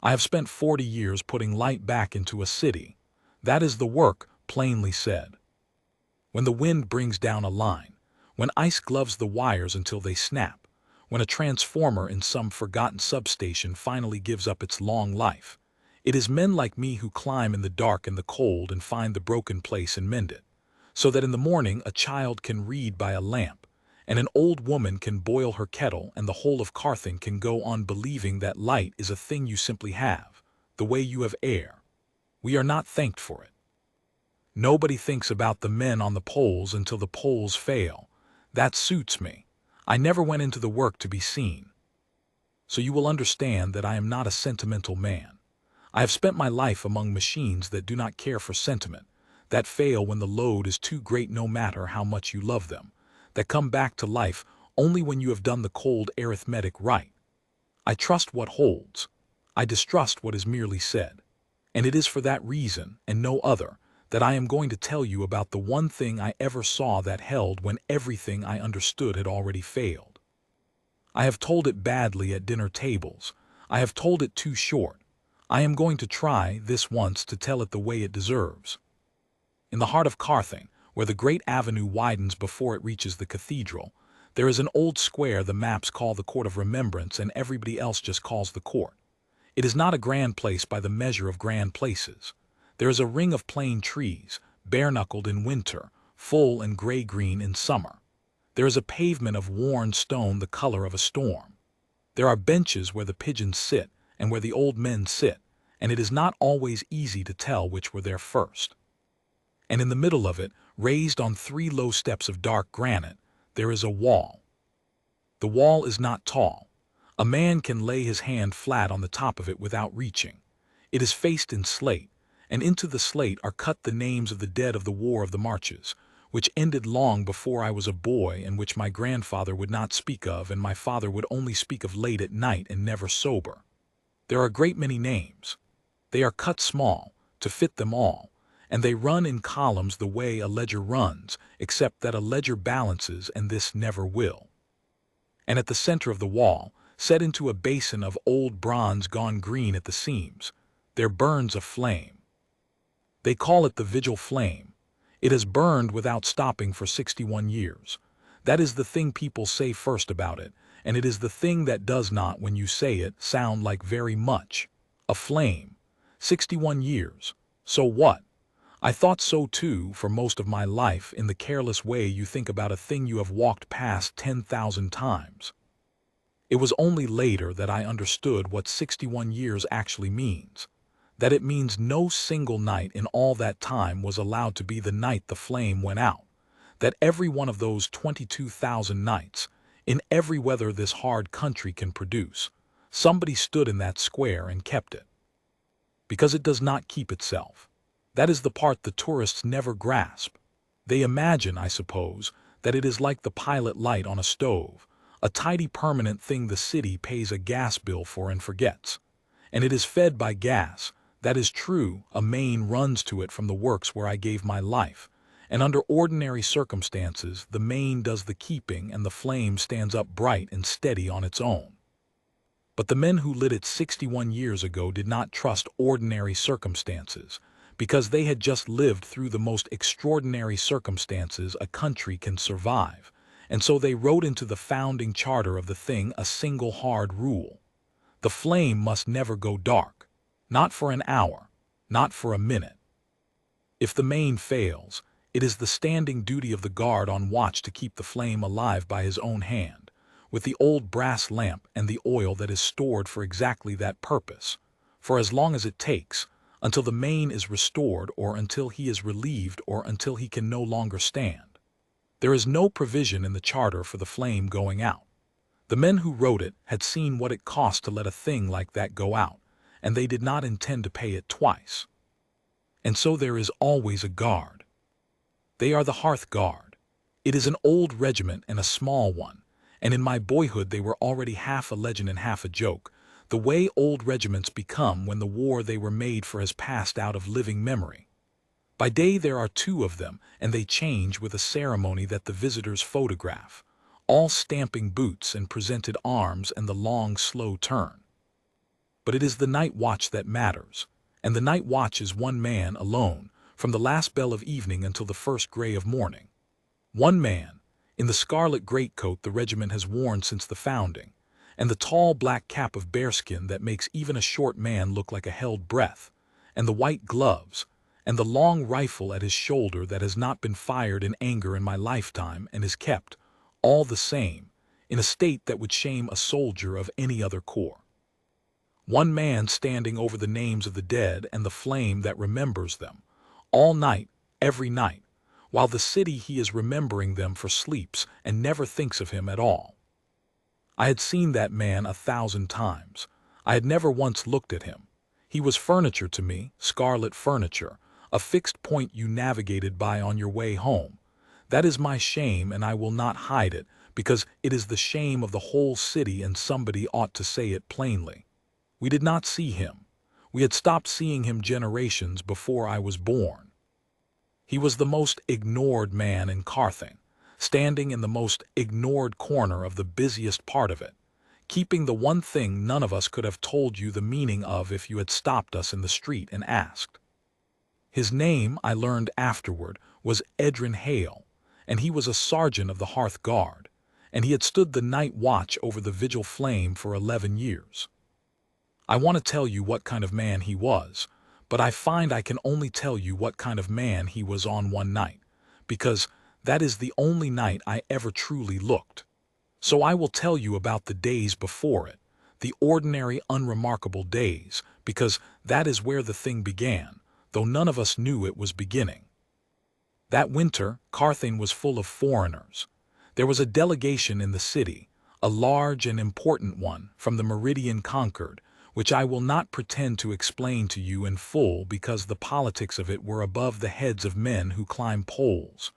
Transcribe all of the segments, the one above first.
I have spent 40 years putting light back into a city. That is the work, plainly said. When the wind brings down a line, when ice gloves the wires until they snap, when a transformer in some forgotten substation finally gives up its long life, it is men like me who climb in the dark and the cold and find the broken place and mend it, so that in the morning a child can read by a lamp, and an old woman can boil her kettle, and the whole of Carthon can go on believing that light is a thing you simply have, the way you have air. We are not thanked for it. Nobody thinks about the men on the poles until the poles fail. That suits me. I never went into the work to be seen. So you will understand that I am not a sentimental man. I have spent my life among machines that do not care for sentiment, that fail when the load is too great no matter how much you love them, that come back to life only when you have done the cold arithmetic right. I trust what holds. I distrust what is merely said. And it is for that reason, and no other, that I am going to tell you about the one thing I ever saw that held when everything I understood had already failed. I have told it badly at dinner tables. I have told it too short. I am going to try, this once, to tell it the way it deserves. In the heart of Carthon, where the great avenue widens before it reaches the cathedral, there is an old square the maps call the Court of Remembrance and everybody else just calls the court. It is not a grand place by the measure of grand places. There is a ring of plane trees, bare-knuckled in winter, full and gray-green in summer. There is a pavement of worn stone the color of a storm. There are benches where the pigeons sit and where the old men sit, and it is not always easy to tell which were there first. And in the middle of it, raised on 3 low steps of dark granite, there is a wall. The wall is not tall. A man can lay his hand flat on the top of it without reaching. It is faced in slate, and into the slate are cut the names of the dead of the War of the Marches, which ended long before I was a boy and which my grandfather would not speak of and my father would only speak of late at night and never sober. There are a great many names. They are cut small, to fit them all, and they run in columns the way a ledger runs, except that a ledger balances and this never will. And at the center of the wall, set into a basin of old bronze gone green at the seams, there burns a flame. They call it the vigil flame. It has burned without stopping for 61 years. That is the thing people say first about it, and it is the thing that does not, when you say it, sound like very much. A flame. 61 years. So what? I thought so too for most of my life in the careless way you think about a thing you have walked past 10,000 times. It was only later that I understood what 61 years actually means. That it means no single night in all that time was allowed to be the night the flame went out. That every one of those 22,000 nights, in every weather this hard country can produce, somebody stood in that square and kept it. Because it does not keep itself. That is the part the tourists never grasp. They imagine, I suppose, that it is like the pilot light on a stove, a tidy permanent thing the city pays a gas bill for and forgets. And it is fed by gas. That is true, a main runs to it from the works where I gave my life, and under ordinary circumstances the main does the keeping and the flame stands up bright and steady on its own. But the men who lit it 61 years ago did not trust ordinary circumstances, because they had just lived through the most extraordinary circumstances a country can survive, and so they wrote into the founding charter of the thing a single hard rule. The flame must never go dark. Not for an hour, not for a minute. If the main fails, it is the standing duty of the guard on watch to keep the flame alive by his own hand, with the old brass lamp and the oil that is stored for exactly that purpose, for as long as it takes, until the main is restored or until he is relieved or until he can no longer stand. There is no provision in the charter for the flame going out. The men who wrote it had seen what it cost to let a thing like that go out, and they did not intend to pay it twice. And so there is always a guard. They are the hearth guard. It is an old regiment and a small one, and in my boyhood they were already half a legend and half a joke, the way old regiments become when the war they were made for has passed out of living memory. By day there are 2 of them, and they change with a ceremony that the visitors photograph, all stamping boots and presented arms and the long slow turn. but it is the night watch that matters. And the night watch is one man alone, from the last bell of evening until the first gray of morning. One man, in the scarlet greatcoat the regiment has worn since the founding, and the tall black cap of bearskin that makes even a short man look like a held breath, and the white gloves, and the long rifle at his shoulder that has not been fired in anger in my lifetime and is kept, all the same, in a state that would shame a soldier of any other corps. One man standing over the names of the dead and the flame that remembers them, all night, every night, while the city he is remembering them for sleeps and never thinks of him at all. I had seen that man 1,000 times. I had never once looked at him. He was furniture to me, scarlet furniture, a fixed point you navigated by on your way home. That is my shame, and I will not hide it, because it is the shame of the whole city, and somebody ought to say it plainly. We did not see him. We had stopped seeing him generations before I was born. He was the most ignored man in Carthage, standing in the most ignored corner of the busiest part of it, keeping the one thing none of us could have told you the meaning of if you had stopped us in the street and asked. His name, I learned afterward, was Edrin Hale, and he was a sergeant of the RoyalGuard, and he had stood the night watch over the vigil flame for 11 years. I want to tell you what kind of man he was, but I find I can only tell you what kind of man he was on one night, because that is the only night I ever truly looked. So I will tell you about the days before it, the ordinary, unremarkable days, because that is where the thing began, though none of us knew it was beginning. That winter, Carthage was full of foreigners. There was a delegation in the city, a large and important one, from the meridian conquered, which I will not pretend to explain to you in full because the politics of it were above the heads of men who climb poles.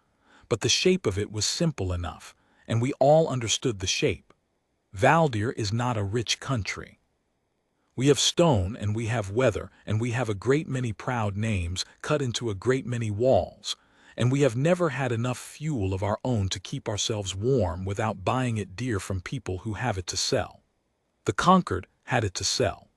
But the shape of it was simple enough, and we all understood the shape. Valdir is not a rich country. We have stone and we have weather, and we have a great many proud names cut into a great many walls, and we have never had enough fuel of our own to keep ourselves warm without buying it dear from people who have it to sell. The conquered had it to sell.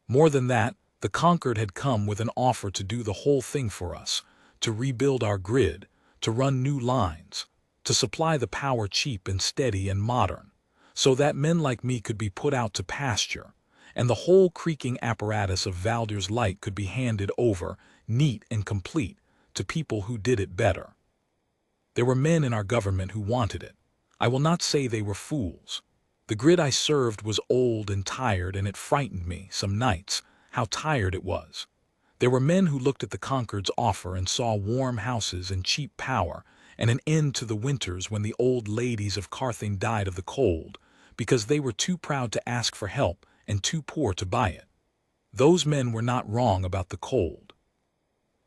More than that, the conquered had come with an offer to do the whole thing for us, to rebuild our grid, to run new lines, to supply the power cheap and steady and modern, so that men like me could be put out to pasture, and the whole creaking apparatus of Valdir's light could be handed over, neat and complete, to people who did it better. There were men in our government who wanted it. I will not say they were fools. The grid I served was old and tired, and it frightened me, some nights, how tired it was. There were men who looked at the conquered's offer and saw warm houses and cheap power, and an end to the winters when the old ladies of Carthage died of the cold, because they were too proud to ask for help and too poor to buy it. Those men were not wrong about the cold.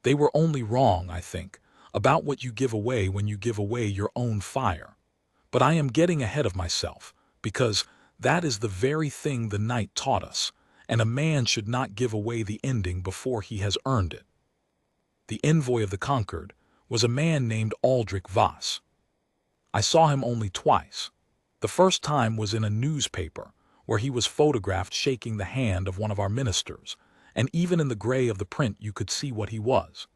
They were only wrong, I think, about what you give away when you give away your own fire. But I am getting ahead of myself, because that is the very thing the night taught us, and a man should not give away the ending before he has earned it. The envoy of the conquered was a man named Aldrich Voss. I saw him only twice. The first time was in a newspaper, where he was photographed shaking the hand of one of our ministers, and even in the gray of the print you could see what he was.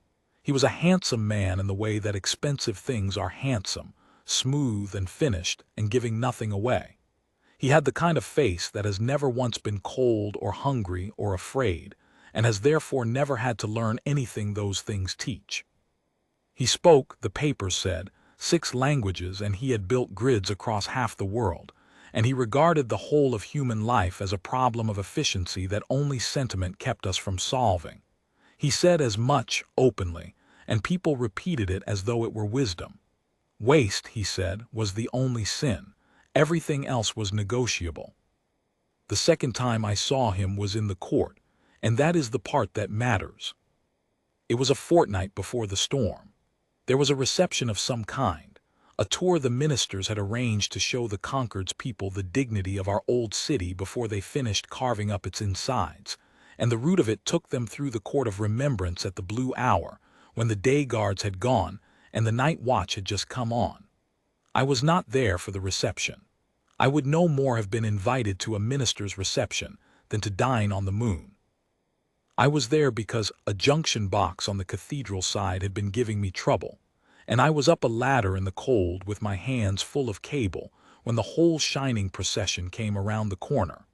He was a handsome man in the way that expensive things are handsome, smooth and finished and giving nothing away. He had the kind of face that has never once been cold or hungry or afraid, and has therefore never had to learn anything those things teach. He spoke, the papers said, 6 languages, and he had built grids across half the world, and he regarded the whole of human life as a problem of efficiency that only sentiment kept us from solving. He said as much openly, and people repeated it as though it were wisdom. Waste, he said, was the only sin. Everything else was negotiable. The second time I saw him was in the court, and that is the part that matters. It was a fortnight before the storm. There was a reception of some kind, a tour the ministers had arranged to show the conquered's people the dignity of our old city before they finished carving up its insides, and the route of it took them through the court of remembrance at the blue hour, when the day guards had gone and the night watch had just come on. I was not there for the reception. I would no more have been invited to a minister's reception than to dine on the moon. I was there because a junction box on the cathedral side had been giving me trouble, and I was up a ladder in the cold with my hands full of cable when the whole shining procession came around the corner,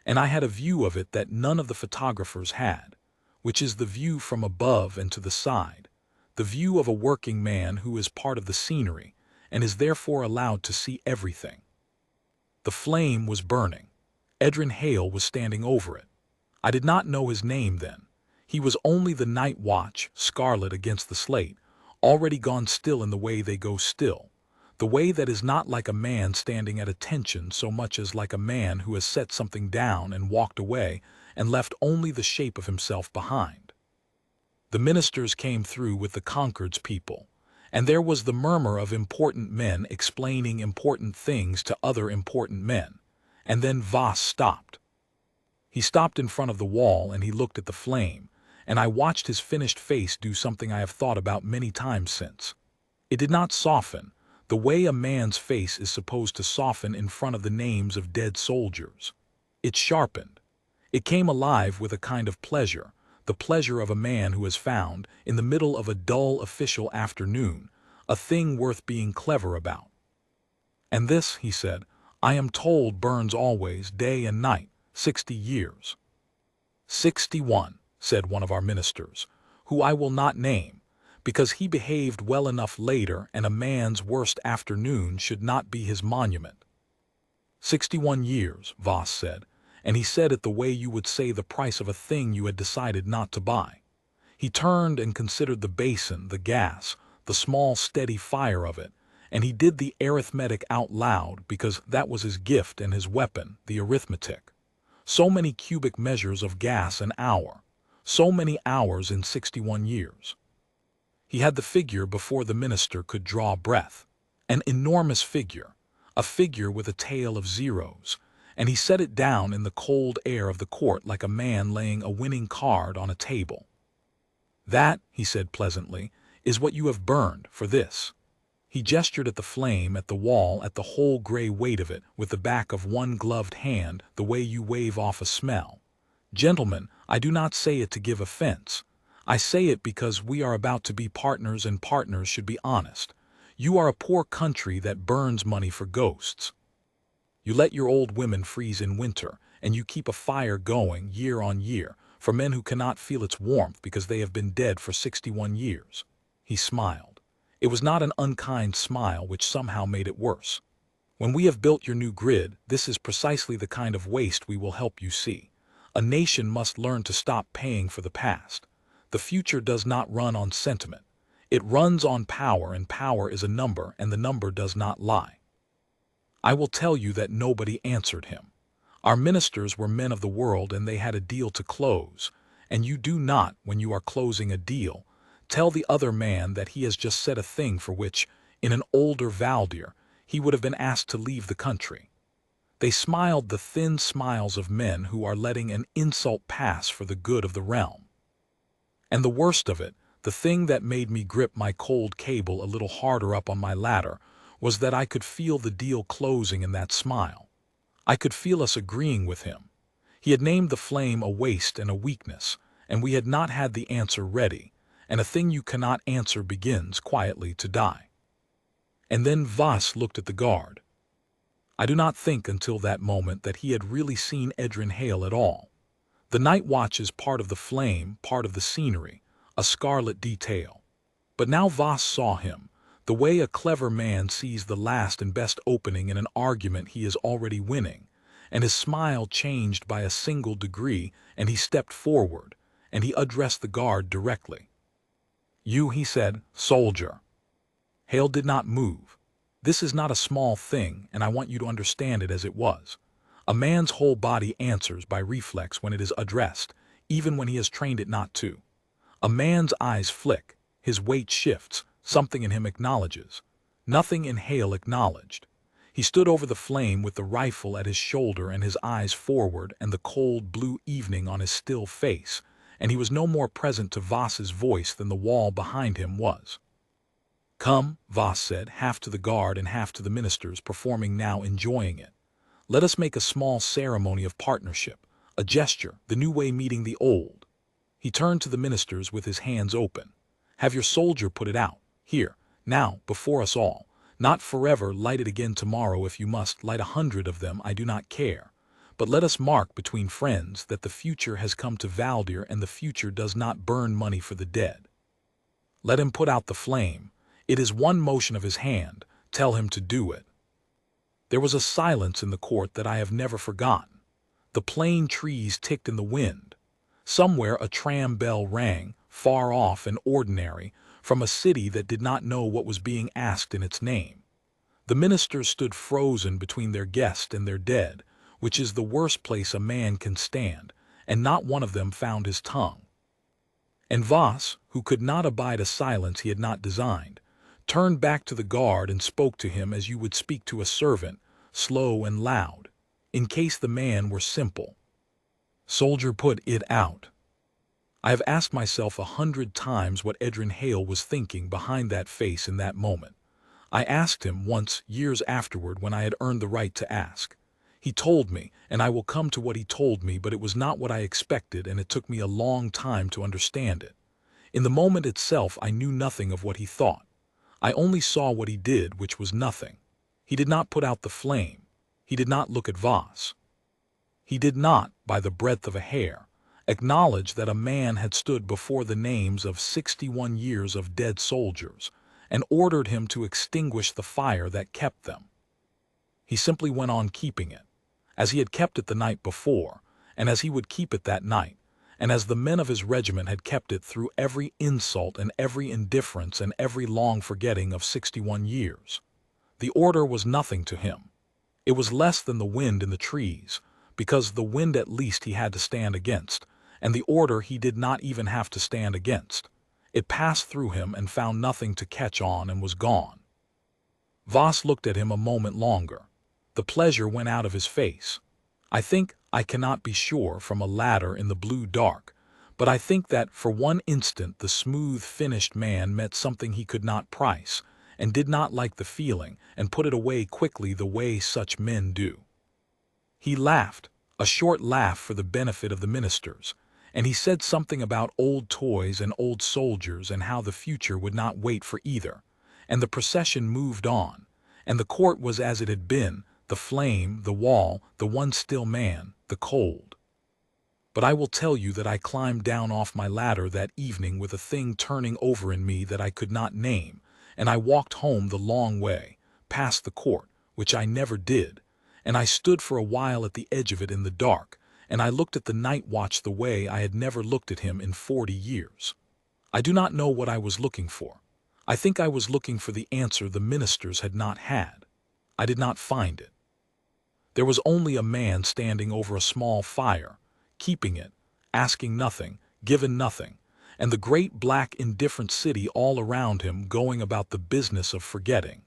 and I had a view of it that none of the photographers had, which is the view from above and to the side, the view of a working man who is part of the scenery and is therefore allowed to see everything. The flame was burning. Edrin Hale was standing over it. I did not know his name then. He was only the night watch, scarlet against the slate, already gone still in the way they go still, the way that is not like a man standing at attention so much as like a man who has set something down and walked away and left only the shape of himself behind. The ministers came through with the Concord's people, and there was the murmur of important men explaining important things to other important men, and then Voss stopped. He stopped in front of the wall and he looked at the flame, and I watched his finished face do something I have thought about many times since. It did not soften, the way a man's face is supposed to soften in front of the names of dead soldiers. It sharpened. It came alive with a kind of pleasure, the pleasure of a man who has found, in the middle of a dull official afternoon, a thing worth being clever about. And this, he said, I am told burns always, day and night, 60 years. 61, said one of our ministers, who I will not name, because he behaved well enough later and a man's worst afternoon should not be his monument. 61 years, Voss said, and he said it the way you would say the price of a thing you had decided not to buy. He turned and considered the basin, the gas, the small steady fire of it, and he did the arithmetic out loud because that was his gift and his weapon, the arithmetic. So many cubic measures of gas an hour, so many hours in 61 years. He had the figure before the minister could draw breath, an enormous figure, a figure with a tail of zeros, and he set it down in the cold air of the court like a man laying a winning card on a table. That, he said pleasantly, is what you have burned for this. He gestured at the flame, at the wall, at the whole gray weight of it, with the back of one gloved hand, the way you wave off a smell. Gentlemen, I do not say it to give offense. I say it because we are about to be partners and partners should be honest. You are a poor country that burns money for ghosts. You let your old women freeze in winter, and you keep a fire going year on year for men who cannot feel its warmth because they have been dead for 61 years. He smiled. It was not an unkind smile which somehow made it worse. When we have built your new grid, this is precisely the kind of waste we will help you see. A nation must learn to stop paying for the past. The future does not run on sentiment. It runs on power, and power is a number, and the number does not lie. I will tell you that nobody answered him. Our ministers were men of the world and they had a deal to close, and you do not, when you are closing a deal, tell the other man that he has just said a thing for which, in an older Valdir, he would have been asked to leave the country. They smiled the thin smiles of men who are letting an insult pass for the good of the realm. And the worst of it, the thing that made me grip my cold cable a little harder up on my ladder, was that I could feel the deal closing in that smile. I could feel us agreeing with him. He had named the flame a waste and a weakness, and we had not had the answer ready, and a thing you cannot answer begins quietly to die. And then Voss looked at the guard. I do not think until that moment that he had really seen Edrin Hale at all. The night watch is part of the flame, part of the scenery, a scarlet detail. But now Voss saw him, the way a clever man sees the last and best opening in an argument he is already winning, and his smile changed by a single degree, and he stepped forward, and he addressed the guard directly. You, he said, soldier. Hale did not move. This is not a small thing, and I want you to understand it as it was. A man's whole body answers by reflex when it is addressed, even when he has trained it not to. A man's eyes flick, his weight shifts, something in him acknowledges. Nothing in Hale acknowledged. He stood over the flame with the rifle at his shoulder and his eyes forward and the cold blue evening on his still face, and he was no more present to Voss's voice than the wall behind him was. Come, Voss said, half to the guard and half to the ministers, performing now enjoying it. Let us make a small ceremony of partnership, A gesture, the new way meeting the old. He turned to the ministers with his hands open. Have your soldier put it out, here, now, before us all. Not forever, light it again tomorrow if you must, light 100 of them, I do not care. But let us mark between friends that the future has come to Valdir and the future does not burn money for the dead. Let him put out the flame. It is one motion of his hand. Tell him to do it. There was a silence in the court that I have never forgotten. The plane trees ticked in the wind. Somewhere a tram bell rang, far off and ordinary, from a city that did not know what was being asked in its name. The ministers stood frozen between their guest and their dead, which is the worst place a man can stand, and not one of them found his tongue. And Voss, who could not abide a silence he had not designed, turned back to the guard and spoke to him as you would speak to a servant, slow and loud, in case the man were simple. Soldier, put it out. I have asked myself 100 times what Edrin Hale was thinking behind that face in that moment. I asked him once, years afterward, when I had earned the right to ask. He told me, and I will come to what he told me, but it was not what I expected, and it took me a long time to understand it. In the moment itself, I knew nothing of what he thought. I only saw what he did, which was nothing. He did not put out the flame. He did not look at Voss. He did not, by the breadth of a hair, acknowledge that a man had stood before the names of 61 years of dead soldiers and ordered him to extinguish the fire that kept them. He simply went on keeping it, as he had kept it the night before, and as he would keep it that night, and as the men of his regiment had kept it through every insult and every indifference and every long forgetting of 61 years. The order was nothing to him. It was less than the wind in the trees, because the wind at least he had to stand against, and the order he did not even have to stand against. It passed through him and found nothing to catch on and was gone. Voss looked at him a moment longer. The pleasure went out of his face. I cannot be sure from a ladder in the blue dark, but I think that for one instant the smooth, finished man met something he could not price, and did not like the feeling, and put it away quickly the way such men do. He laughed, a short laugh for the benefit of the ministers, and he said something about old toys and old soldiers and how the future would not wait for either, and the procession moved on, and the court was as it had been, the flame, the wall, the one still man, the cold. But I will tell you that I climbed down off my ladder that evening with a thing turning over in me that I could not name, and I walked home the long way, past the court, which I never did, and I stood for a while at the edge of it in the dark, and I looked at the night watch the way I had never looked at him in 40 years. I do not know what I was looking for. I think I was looking for the answer the ministers had not had. I did not find it. There was only a man standing over a small fire, keeping it, asking nothing, given nothing, and the great black indifferent city all around him going about the business of forgetting.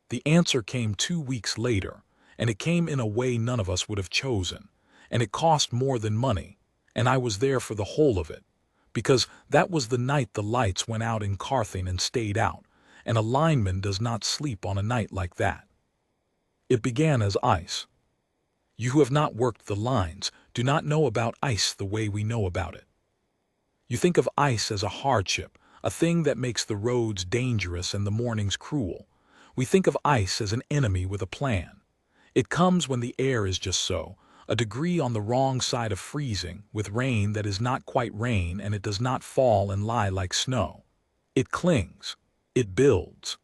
The answer came 2 weeks later, and it came in a way none of us would have chosen, and it cost more than money, and I was there for the whole of it, because that was the night the lights went out in Carthage and stayed out, and a lineman does not sleep on a night like that. It began as ice. You who have not worked the lines do not know about ice the way we know about it. You think of ice as a hardship, a thing that makes the roads dangerous and the mornings cruel. We think of ice as an enemy with a plan. It comes when the air is just so, a degree on the wrong side of freezing, with rain that is not quite rain, and it does not fall and lie like snow. It clings. It builds.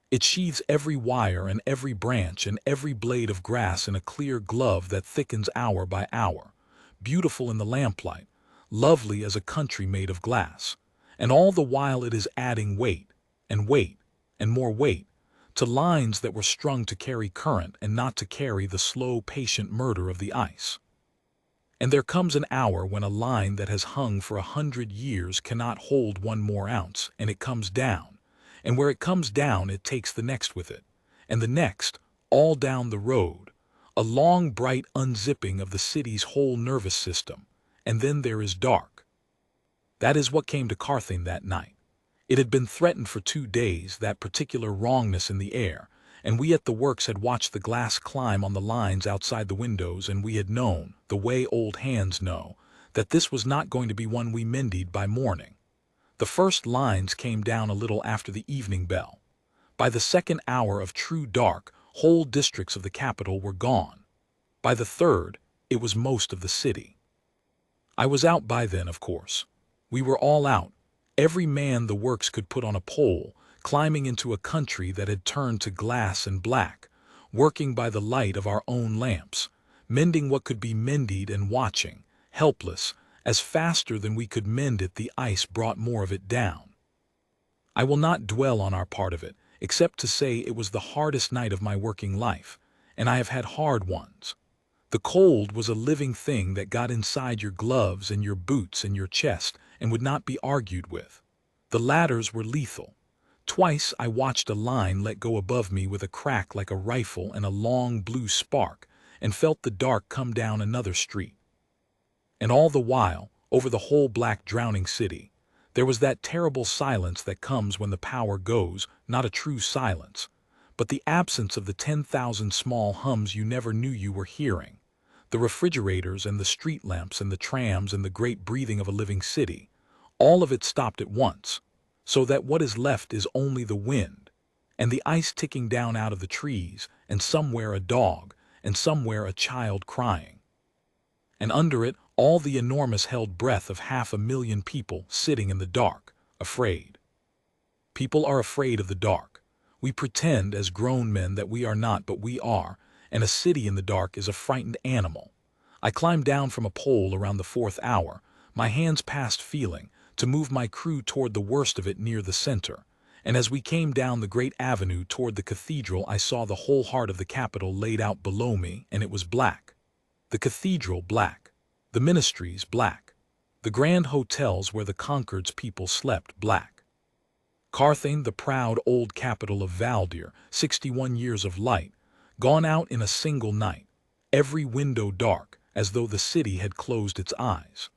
It sheathes every wire and every branch and every blade of grass in a clear glove that thickens hour by hour, beautiful in the lamplight, lovely as a country made of glass. And all the while it is adding weight, and weight, and more weight, to lines that were strung to carry current and not to carry the slow, patient murder of the ice. And there comes an hour when a line that has hung for 100 years cannot hold 1 more ounce, and it comes down. And where it comes down, it takes the next with it, and the next, all down the road, a long, bright unzipping of the city's whole nervous system, and then there is dark. That is what came to Carthage that night. It had been threatened for 2 days, that particular wrongness in the air, and we at the works had watched the glass climb on the lines outside the windows, and we had known, the way old hands know, that this was not going to be one we mended by morning. The first lines came down a little after the evening bell. By the second hour of true dark, whole districts of the capital were gone. By the third, it was most of the city. I was out by then, of course. We were all out, every man the works could put on a pole, climbing into a country that had turned to glass and black, working by the light of our own lamps, mending what could be mended and watching, helpless, as faster than we could mend it the ice brought more of it down. I will not dwell on our part of it, except to say it was the hardest night of my working life, and I have had hard ones. The cold was a living thing that got inside your gloves and your boots and your chest and would not be argued with. The ladders were lethal. Twice I watched a line let go above me with a crack like a rifle and a long blue spark, and felt the dark come down another street. And all the while, over the whole black drowning city, there was that terrible silence that comes when the power goes, not a true silence, but the absence of the 10,000 small hums you never knew you were hearing, the refrigerators and the street lamps and the trams and the great breathing of a living city, all of it stopped at once, so that what is left is only the wind, and the ice ticking down out of the trees, and somewhere a dog, and somewhere a child crying. And under it, all the enormous held breath of 500,000 people sitting in the dark, afraid. People are afraid of the dark. We pretend as grown men that we are not, but we are, and a city in the dark is a frightened animal. I climbed down from a pole around the 4th hour, my hands past feeling, to move my crew toward the worst of it near the center, and as we came down the great avenue toward the cathedral I saw the whole heart of the capital laid out below me, and it was black. The cathedral black. The ministries black. The grand hotels where the Concord's people slept black. Carthage, the proud old capital of Valdir, 61 years of light, gone out in a single night, every window dark, as though the city had closed its eyes.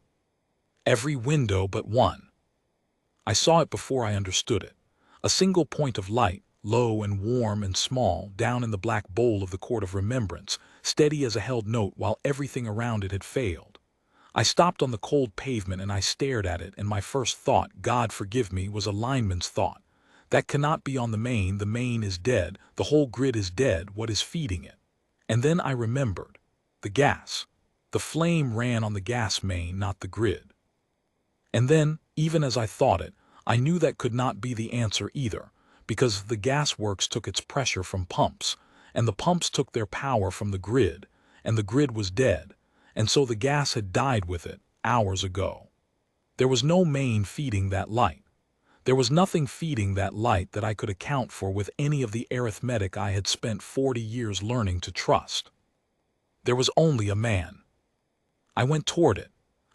Every window but one. I saw it before I understood it. A single point of light, low and warm and small, down in the black bowl of the court of remembrance, steady as a held note while everything around it had failed. I stopped on the cold pavement and I stared at it, and my first thought, God forgive me, was a lineman's thought. That cannot be on the main is dead, the whole grid is dead, what is feeding it? And then I remembered. The gas. The flame ran on the gas main, not the grid. And then, even as I thought it, I knew that could not be the answer either, because the gasworks took its pressure from pumps, and the pumps took their power from the grid, and the grid was dead, and so the gas had died with it, hours ago. There was no main feeding that light. There was nothing feeding that light that I could account for with any of the arithmetic I had spent 40 years learning to trust. There was only a man. I went toward it.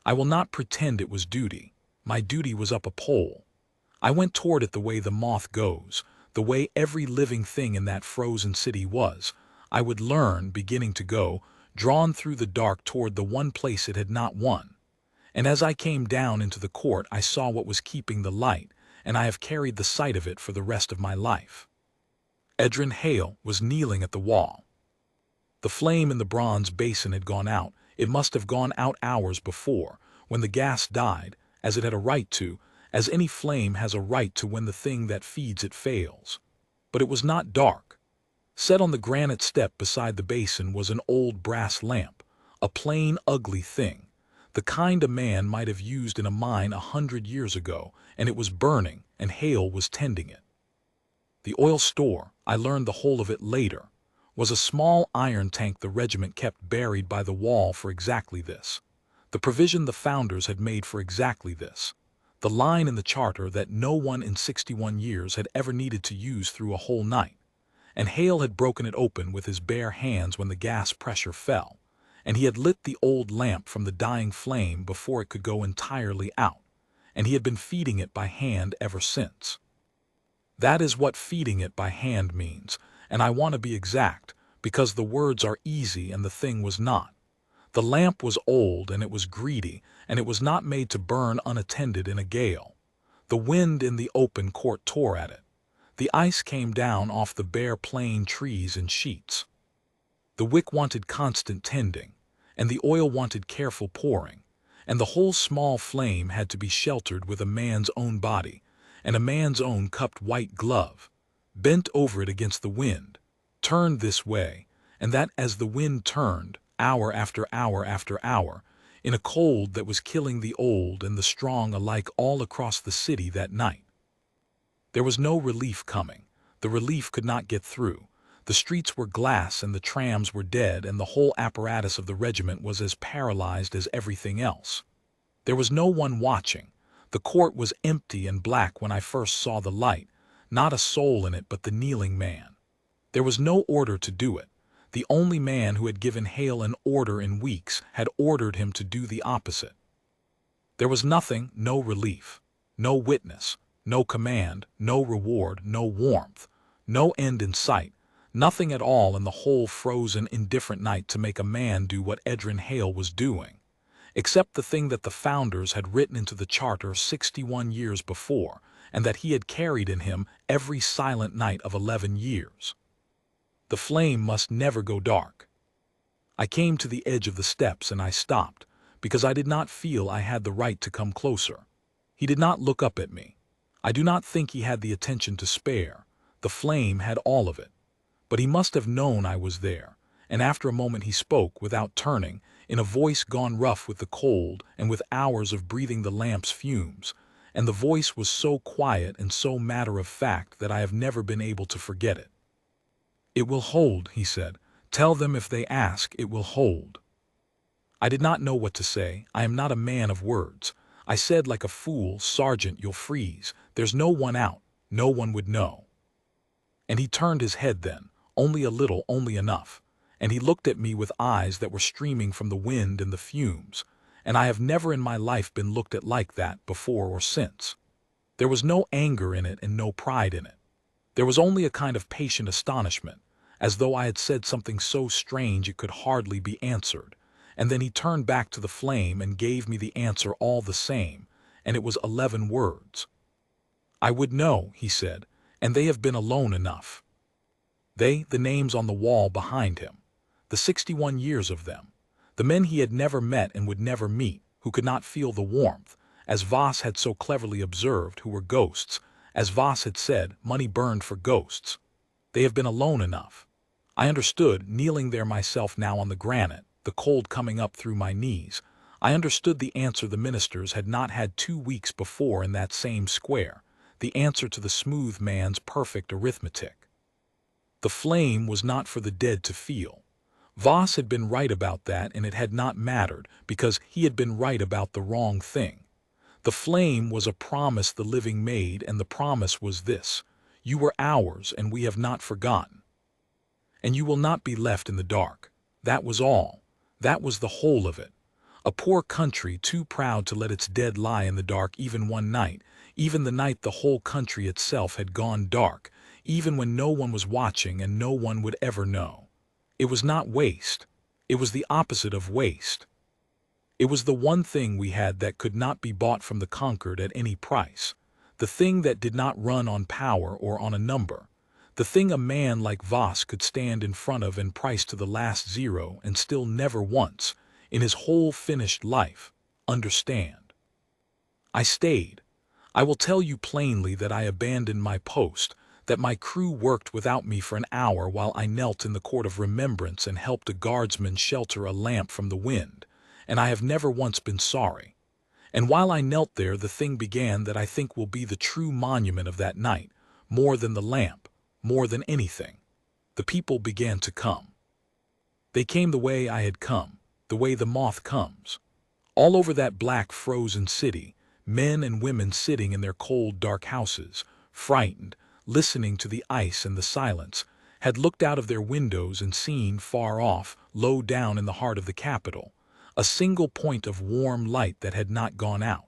I will not pretend it was duty. My duty was up a pole. I went toward it the way the moth goes, the way every living thing in that frozen city was. I would learn, beginning to go, drawn through the dark toward the one place it had not won. And as I came down into the court I saw what was keeping the light, and I have carried the sight of it for the rest of my life. Edrin Hale was kneeling at the wall. The flame in the bronze basin had gone out. It must have gone out hours before, when the gas died, as it had a right to, as any flame has a right to when the thing that feeds it fails. But it was not dark. Set on the granite step beside the basin was an old brass lamp, a plain, ugly thing, the kind a man might have used in a mine 100 years ago, and it was burning, and Hale was tending it. The oil store, I learned the whole of it later, was a small iron tank the regiment kept buried by the wall for exactly this. The provision the founders had made for exactly this. The line in the charter that no one in 61 years had ever needed to use through a whole night. And Hale had broken it open with his bare hands when the gas pressure fell, and he had lit the old lamp from the dying flame before it could go entirely out, and he had been feeding it by hand ever since. That is what feeding it by hand means, and I want to be exact, because the words are easy and the thing was not. The lamp was old and it was greedy, and it was not made to burn unattended in a gale. The wind in the open court tore at it. The ice came down off the bare plain trees in sheets. The wick wanted constant tending, and the oil wanted careful pouring, and the whole small flame had to be sheltered with a man's own body, and a man's own cupped white glove, bent over it against the wind, turned this way, and that as the wind turned, hour after hour after hour, in a cold that was killing the old and the strong alike all across the city that night. There was no relief coming. The relief could not get through. The streets were glass and the trams were dead, and the whole apparatus of the regiment was as paralyzed as everything else. There was no one watching. The court was empty and black when I first saw the light, not a soul in it but the kneeling man. There was no order to do it. The only man who had given Hale an order in weeks had ordered him to do the opposite. There was nothing, no relief, no witness, no command, no reward, no warmth, no end in sight, nothing at all in the whole frozen, indifferent night to make a man do what Edrin Hale was doing, except the thing that the founders had written into the charter 61 years before, and that he had carried in him every silent night of 11 years. The flame must never go dark. I came to the edge of the steps and I stopped, because I did not feel I had the right to come closer. He did not look up at me. I do not think he had the attention to spare. The flame had all of it. But he must have known I was there, and after a moment he spoke, without turning, in a voice gone rough with the cold and with hours of breathing the lamp's fumes, and the voice was so quiet and so matter-of-fact that I have never been able to forget it. "It will hold," he said. "Tell them if they ask, it will hold." I did not know what to say. I am not a man of words. I said like a fool, "Sergeant, you'll freeze. There's no one out. No one would know." And he turned his head then, only a little, only enough, and he looked at me with eyes that were streaming from the wind and the fumes, and I have never in my life been looked at like that before or since. There was no anger in it and no pride in it. There was only a kind of patient astonishment, as though I had said something so strange it could hardly be answered, and then he turned back to the flame and gave me the answer all the same, and it was 11 words. "I would know," he said, "and they have been alone enough." They, the names on the wall behind him, the 61 years of them, the men he had never met and would never meet, who could not feel the warmth, as Voss had so cleverly observed, who were ghosts, as Voss had said, money burned for ghosts. They have been alone enough. I understood, kneeling there myself now on the granite, the cold coming up through my knees. I understood the answer the ministers had not had 2 weeks before in that same square, the answer to the smooth man's perfect arithmetic. The flame was not for the dead to feel. Voss had been right about that, and it had not mattered, because he had been right about the wrong thing. The flame was a promise the living made, and the promise was this: "You were ours, and we have not forgotten. And you will not be left in the dark." That was all. That was the whole of it. A poor country too proud to let its dead lie in the dark even one night, even the night the whole country itself had gone dark, even when no one was watching and no one would ever know. It was not waste. It was the opposite of waste. It was the one thing we had that could not be bought from the conquered at any price, the thing that did not run on power or on a number, the thing a man like Voss could stand in front of and price to the last zero and still never once, in his whole finished life, understand. I stayed. I will tell you plainly that I abandoned my post, that my crew worked without me for an hour while I knelt in the court of remembrance and helped a guardsman shelter a lamp from the wind, and I have never once been sorry. And while I knelt there, the thing began that I think will be the true monument of that night, more than the lamp, more than anything. The people began to come. They came the way I had come, the way the moth comes. All over that black frozen city, men and women sitting in their cold dark houses, frightened, listening to the ice and the silence, had looked out of their windows and seen far off, low down in the heart of the capital, a single point of warm light that had not gone out.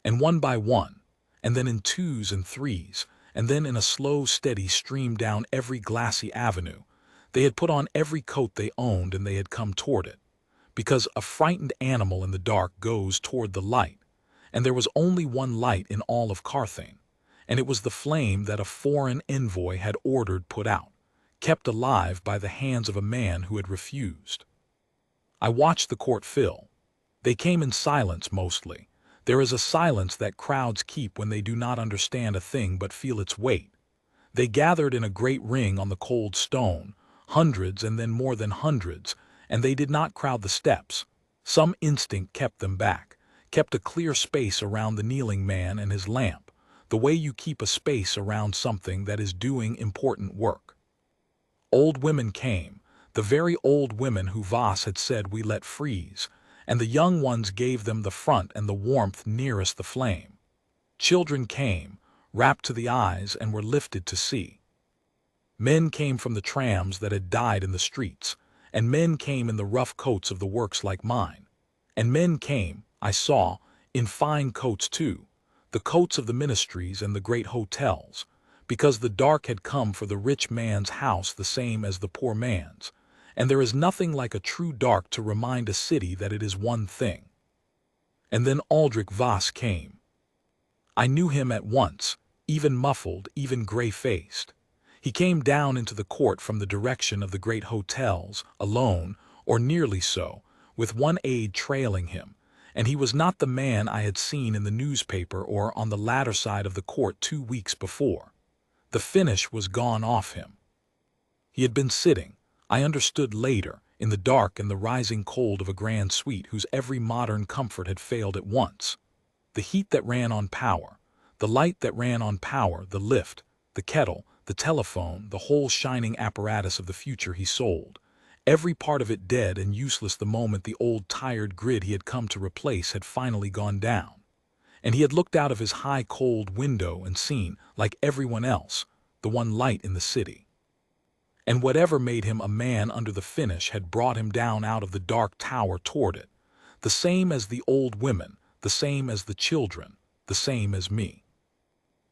And one by one, and then in twos and threes, and then in a slow, steady stream down every glassy avenue, they had put on every coat they owned and they had come toward it, because a frightened animal in the dark goes toward the light, and there was only one light in all of Carthage, and it was the flame that a foreign envoy had ordered put out, kept alive by the hands of a man who had refused. I watched the court fill. They came in silence mostly. There is a silence that crowds keep when they do not understand a thing but feel its weight. They gathered in a great ring on the cold stone, hundreds and then more than hundreds, and they did not crowd the steps. Some instinct kept them back, kept a clear space around the kneeling man and his lamp, the way you keep a space around something that is doing important work. Old women came, the very old women who Voss had said we let freeze, and the young ones gave them the front and the warmth nearest the flame. Children came, wrapped to the eyes and were lifted to see. Men came from the trams that had died in the streets, and men came in the rough coats of the works like mine. And men came, I saw, in fine coats too, the coats of the ministries and the great hotels, because the dark had come for the rich man's house the same as the poor man's, and there is nothing like a true dark to remind a city that it is one thing. And then Aldrich Voss came. I knew him at once, even muffled, even gray-faced. He came down into the court from the direction of the great hotels, alone, or nearly so, with one aide trailing him, and he was not the man I had seen in the newspaper or on the ladder side of the court 2 weeks before. The finish was gone off him. He had been sitting, I understood later, in the dark and the rising cold of a grand suite whose every modern comfort had failed at once. The heat that ran on power, the light that ran on power, the lift, the kettle, the telephone, the whole shining apparatus of the future he sold, every part of it dead and useless the moment the old tired grid he had come to replace had finally gone down. And he had looked out of his high cold window and seen, like everyone else, the one light in the city. And whatever made him a man under the finish had brought him down out of the dark tower toward it, the same as the old women, the same as the children, the same as me.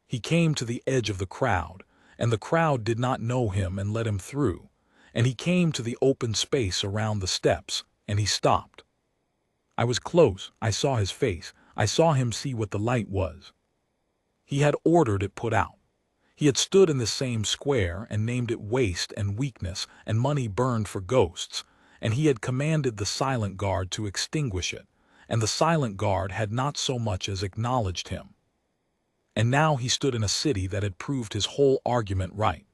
He came to the edge of the crowd, and the crowd did not know him and let him through, and he came to the open space around the steps, and he stopped. I was close, I saw his face, I saw him see what the light was. He had ordered it put out. He had stood in the same square and named it waste and weakness and money burned for ghosts, and he had commanded the silent guard to extinguish it, and the silent guard had not so much as acknowledged him. And now he stood in a city that had proved his whole argument right,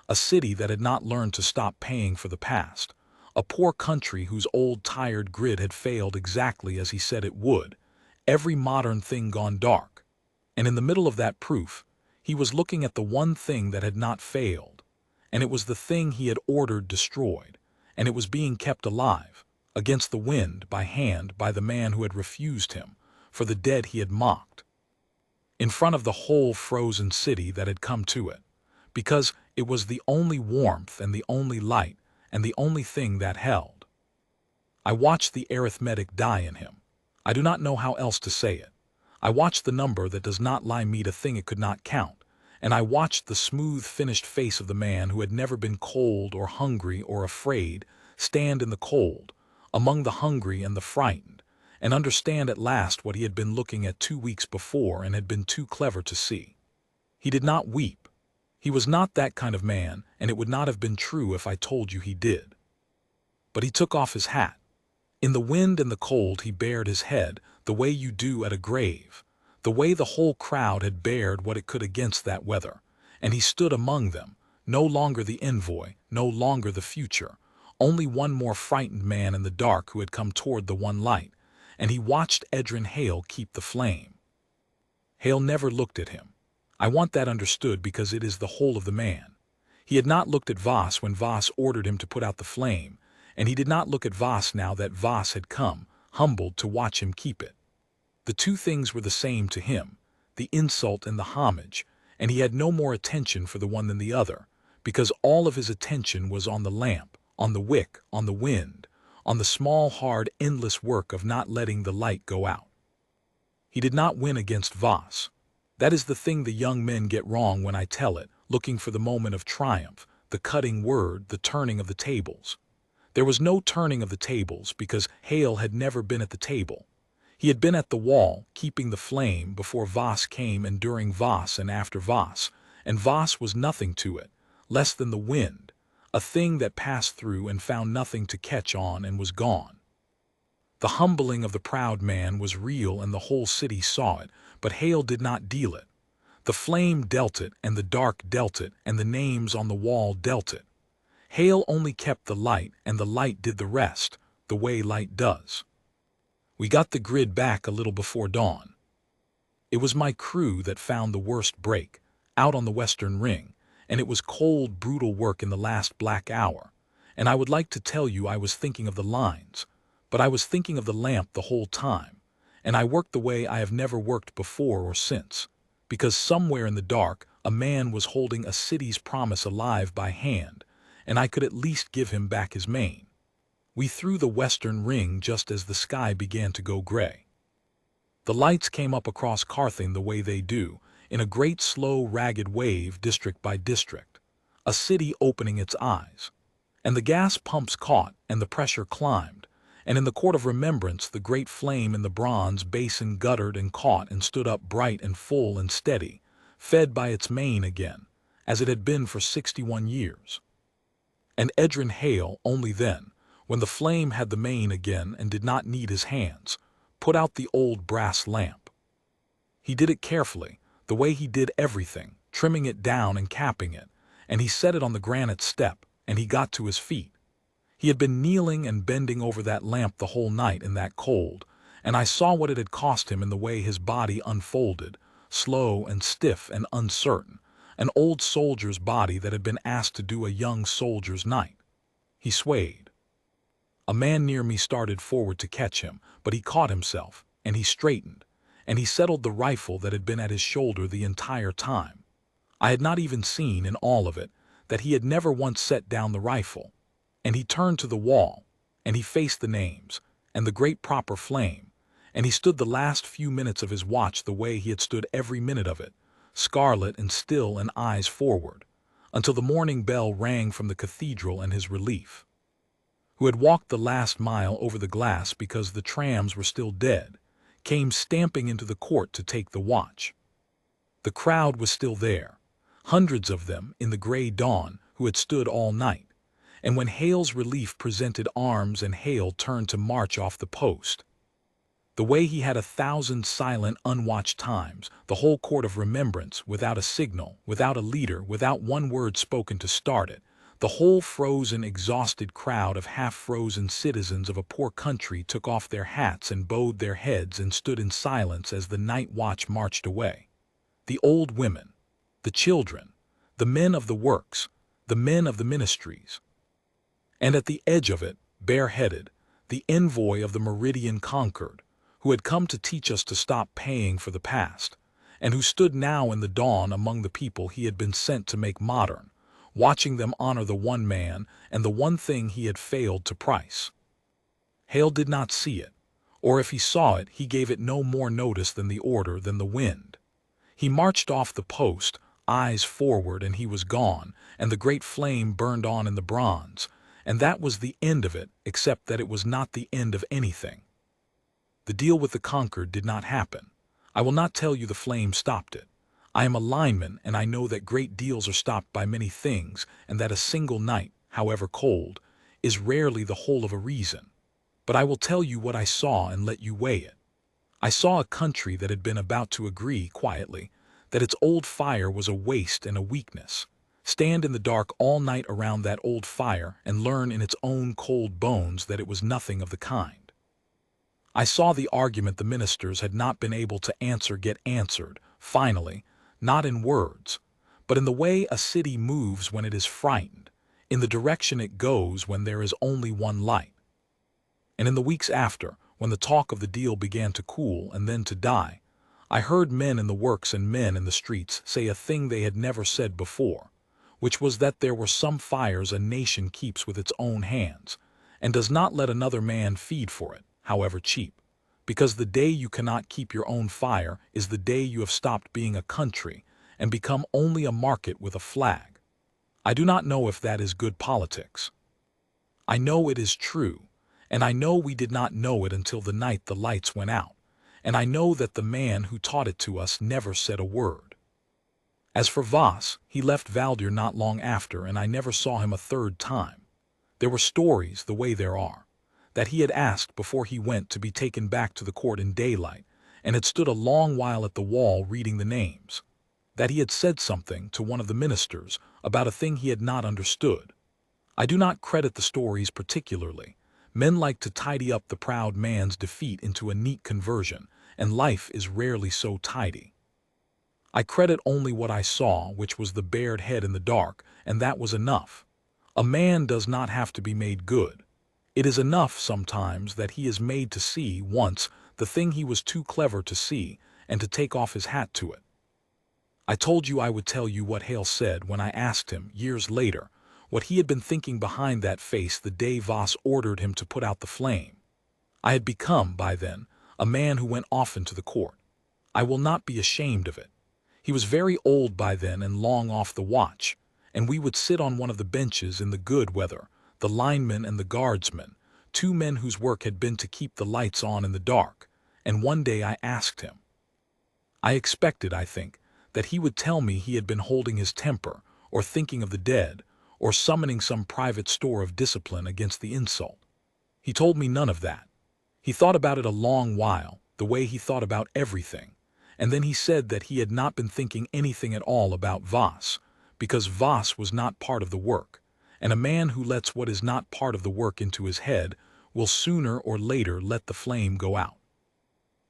a city that had not learned to stop paying for the past, a poor country whose old tired grid had failed exactly as he said it would, every modern thing gone dark, and in the middle of that proof, he was looking at the one thing that had not failed, and it was the thing he had ordered destroyed, and it was being kept alive, against the wind, by hand, by the man who had refused him, for the dead he had mocked, in front of the whole frozen city that had come to it, because it was the only warmth and the only light and the only thing that held. I watched the arithmetic die in him. I do not know how else to say it. I watched the number that does not lie meet a thing it could not count, and I watched the smooth finished face of the man who had never been cold or hungry or afraid stand in the cold, among the hungry and the frightened, and understand at last what he had been looking at 2 weeks before and had been too clever to see. He did not weep. He was not that kind of man, and it would not have been true if I told you he did. But he took off his hat. In the wind and the cold he bared his head, the way you do at a grave, the way the whole crowd had bared what it could against that weather, and he stood among them, no longer the envoy, no longer the future, only one more frightened man in the dark who had come toward the one light, and he watched Edrin Hale keep the flame. Hale never looked at him. I want that understood because it is the whole of the man. He had not looked at Voss when Voss ordered him to put out the flame, and he did not look at Voss now that Voss had come, humbled, to watch him keep it. The two things were the same to him, the insult and the homage, and he had no more attention for the one than the other, because all of his attention was on the lamp, on the wick, on the wind, on the small, hard, endless work of not letting the light go out. He did not win against Voss. That is the thing the young men get wrong when I tell it, looking for the moment of triumph, the cutting word, the turning of the tables. There was no turning of the tables because Hale had never been at the table. He had been at the wall, keeping the flame before Voss came and during Voss and after Voss, and Voss was nothing to it, less than the wind, a thing that passed through and found nothing to catch on and was gone. The humbling of the proud man was real and the whole city saw it, but Hale did not deal it. The flame dealt it, and the dark dealt it, and the names on the wall dealt it. Hale only kept the light, and the light did the rest, the way light does. We got the grid back a little before dawn. It was my crew that found the worst break, out on the Western Ring, and it was cold, brutal work in the last black hour, and I would like to tell you I was thinking of the lines, but I was thinking of the lamp the whole time, and I worked the way I have never worked before or since, because somewhere in the dark a man was holding a city's promise alive by hand, and I could at least give him back his mane. We threw the Western Ring just as the sky began to go gray. The lights came up across Carthage the way they do, in a great slow ragged wave district by district, a city opening its eyes. And the gas pumps caught, and the pressure climbed, and in the court of remembrance the great flame in the bronze basin guttered and caught and stood up bright and full and steady, fed by its mane again, as it had been for 61 years. And Edrin Hale only then, when the flame had the mane again and did not need his hands, put out the old brass lamp. He did it carefully, the way he did everything, trimming it down and capping it, and he set it on the granite step, and he got to his feet. He had been kneeling and bending over that lamp the whole night in that cold, and I saw what it had cost him in the way his body unfolded, slow and stiff and uncertain, an old soldier's body that had been asked to do a young soldier's night. He swayed. A man near me started forward to catch him, but he caught himself, and he straightened, and he settled the rifle that had been at his shoulder the entire time. I had not even seen, in all of it, that he had never once set down the rifle. And he turned to the wall, and he faced the names, and the great proper flame, and he stood the last few minutes of his watch the way he had stood every minute of it, scarlet and still and eyes forward, until the morning bell rang from the cathedral and his relief, who had walked the last mile over the glass because the trams were still dead, came stamping into the court to take the watch. The crowd was still there, hundreds of them in the gray dawn who had stood all night, and when Hale's relief presented arms and Hale turned to march off the post, the way he had 1,000 silent, unwatched times, the whole court of remembrance, without a signal, without a leader, without one word spoken to start it, the whole frozen, exhausted crowd of half-frozen citizens of a poor country took off their hats and bowed their heads and stood in silence as the night watch marched away. The old women, the children, the men of the works, the men of the ministries. And at the edge of it, bareheaded, the envoy of the meridian conquered, who had come to teach us to stop paying for the past, and who stood now in the dawn among the people he had been sent to make modern, watching them honor the one man and the one thing he had failed to price. Hale did not see it, or if he saw it, he gave it no more notice than the order than the wind. He marched off the post, eyes forward, and he was gone, and the great flame burned on in the bronze, and that was the end of it, except that it was not the end of anything. The deal with the conquered did not happen. I will not tell you the flame stopped it. I am a lineman, and I know that great deals are stopped by many things, and that a single night, however cold, is rarely the whole of a reason. But I will tell you what I saw and let you weigh it. I saw a country that had been about to agree quietly that its old fire was a waste and a weakness, stand in the dark all night around that old fire and learn in its own cold bones that it was nothing of the kind. I saw the argument the ministers had not been able to answer get answered, finally, not in words, but in the way a city moves when it is frightened, in the direction it goes when there is only one light. And in the weeks after, when the talk of the deal began to cool and then to die, I heard men in the works and men in the streets say a thing they had never said before, which was that there were some fires a nation keeps with its own hands, and does not let another man feed for it, however cheap, because the day you cannot keep your own fire is the day you have stopped being a country and become only a market with a flag. I do not know if that is good politics. I know it is true, and I know we did not know it until the night the lights went out, and I know that the man who taught it to us never said a word. As for Voss, he left Valdir not long after, and I never saw him a third time. There were stories, the way there are, that he had asked before he went to be taken back to the court in daylight, and had stood a long while at the wall reading the names. That he had said something to one of the ministers about a thing he had not understood. I do not credit the stories particularly. Men like to tidy up the proud man's defeat into a neat conversion, and life is rarely so tidy. I credit only what I saw, which was the bared head in the dark, and that was enough. A man does not have to be made good. It is enough sometimes that he is made to see once the thing he was too clever to see, and to take off his hat to it. I told you I would tell you what Hale said when I asked him, years later, what he had been thinking behind that face the day Voss ordered him to put out the flame. I had become, by then, a man who went often to the court. I will not be ashamed of it. He was very old by then and long off the watch, and we would sit on one of the benches in the good weather, the lineman and the guardsman, two men whose work had been to keep the lights on in the dark, and one day I asked him. I expected, I think, that he would tell me he had been holding his temper, or thinking of the dead, or summoning some private store of discipline against the insult. He told me none of that. He thought about it a long while, the way he thought about everything, and then he said that he had not been thinking anything at all about Voss, because Voss was not part of the work, and a man who lets what is not part of the work into his head will sooner or later let the flame go out.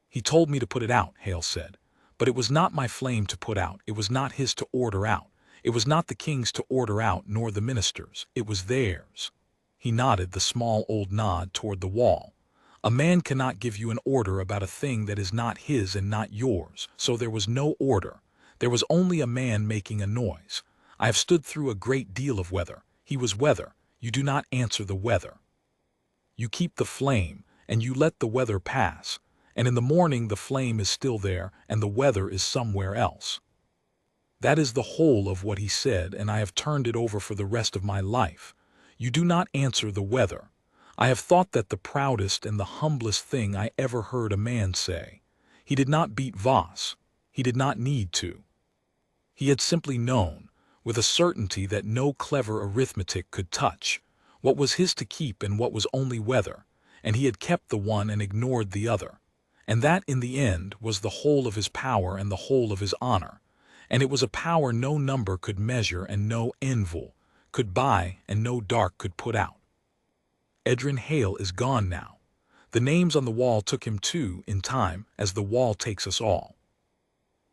He told me to put it out, Hale said, but it was not my flame to put out, it was not his to order out, it was not the king's to order out nor the ministers', it was theirs. He nodded the small old nod toward the wall. A man cannot give you an order about a thing that is not his and not yours, so there was no order. There was only a man making a noise. I have stood through a great deal of weather. He was weather. You do not answer the weather. You keep the flame, and you let the weather pass, and in the morning the flame is still there, and the weather is somewhere else. That is the whole of what he said, and I have turned it over for the rest of my life. You do not answer the weather. I have thought that the proudest and the humblest thing I ever heard a man say. He did not beat Voss. He did not need to. He had simply known, with a certainty that no clever arithmetic could touch, what was his to keep and what was only weather, and he had kept the one and ignored the other. And that, in the end, was the whole of his power and the whole of his honor. And it was a power no number could measure and no envoy could buy and no dark could put out. Edrin Hale is gone now. The names on the wall took him too, in time, as the wall takes us all.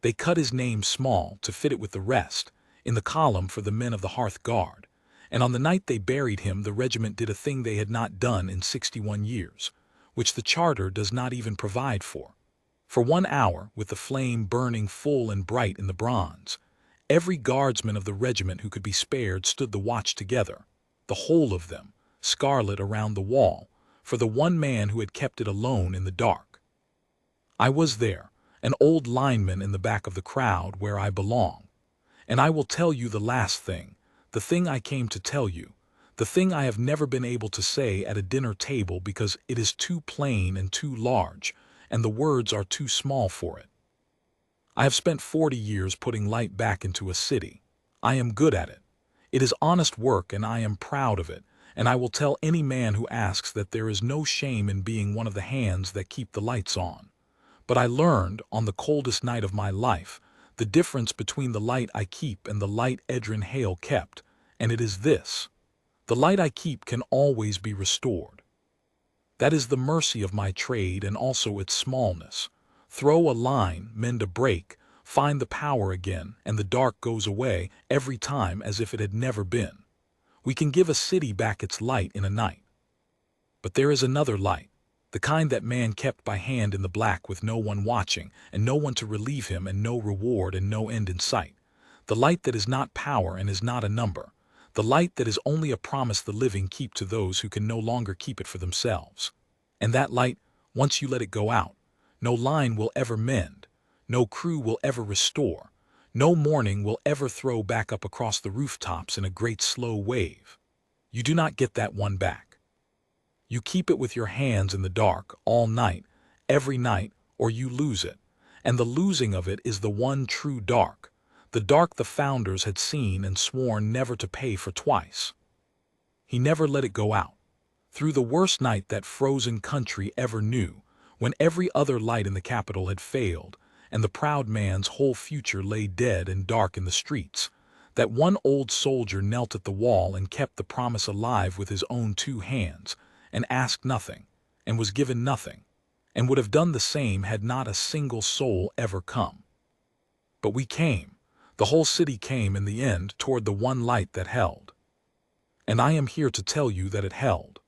They cut his name small to fit it with the rest, in the column for the men of the RoyalGuard, and on the night they buried him the regiment did a thing they had not done in 61 years, which the charter does not even provide for. For 1 hour, with the flame burning full and bright in the bronze, every guardsman of the regiment who could be spared stood the watch together, the whole of them, scarlet around the wall, for the one man who had kept it alone in the dark. I was there, an old lineman in the back of the crowd where I belong. And I will tell you the last thing, the thing I came to tell you, the thing I have never been able to say at a dinner table because it is too plain and too large, and the words are too small for it. I have spent 40 years putting light back into a city. I am good at it. It is honest work and I am proud of it, and I will tell any man who asks that there is no shame in being one of the hands that keep the lights on. But I learned, on the coldest night of my life, the difference between the light I keep and the light Edrin Hale kept, and it is this. The light I keep can always be restored. That is the mercy of my trade and also its smallness. Throw a line, mend a break, find the power again, and the dark goes away every time as if it had never been. We can give a city back its light in a night. But there is another light, the kind that man kept by hand in the black with no one watching and no one to relieve him and no reward and no end in sight. The light that is not power and is not a number. The light that is only a promise the living keep to those who can no longer keep it for themselves. And that light, once you let it go out, no line will ever mend, no crew will ever restore, no morning will ever throw back up across the rooftops in a great slow wave. You do not get that one back. You keep it with your hands in the dark, all night, every night, or you lose it, and the losing of it is the one true dark, the dark the founders had seen and sworn never to pay for twice. He never let it go out. Through the worst night that frozen country ever knew, when every other light in the capital had failed, and the proud man's whole future lay dead and dark in the streets, that one old soldier knelt at the wall and kept the promise alive with his own 2 hands, and asked nothing, and was given nothing, and would have done the same had not a single soul ever come. But we came, the whole city came in the end toward the one light that held. And I am here to tell you that it held.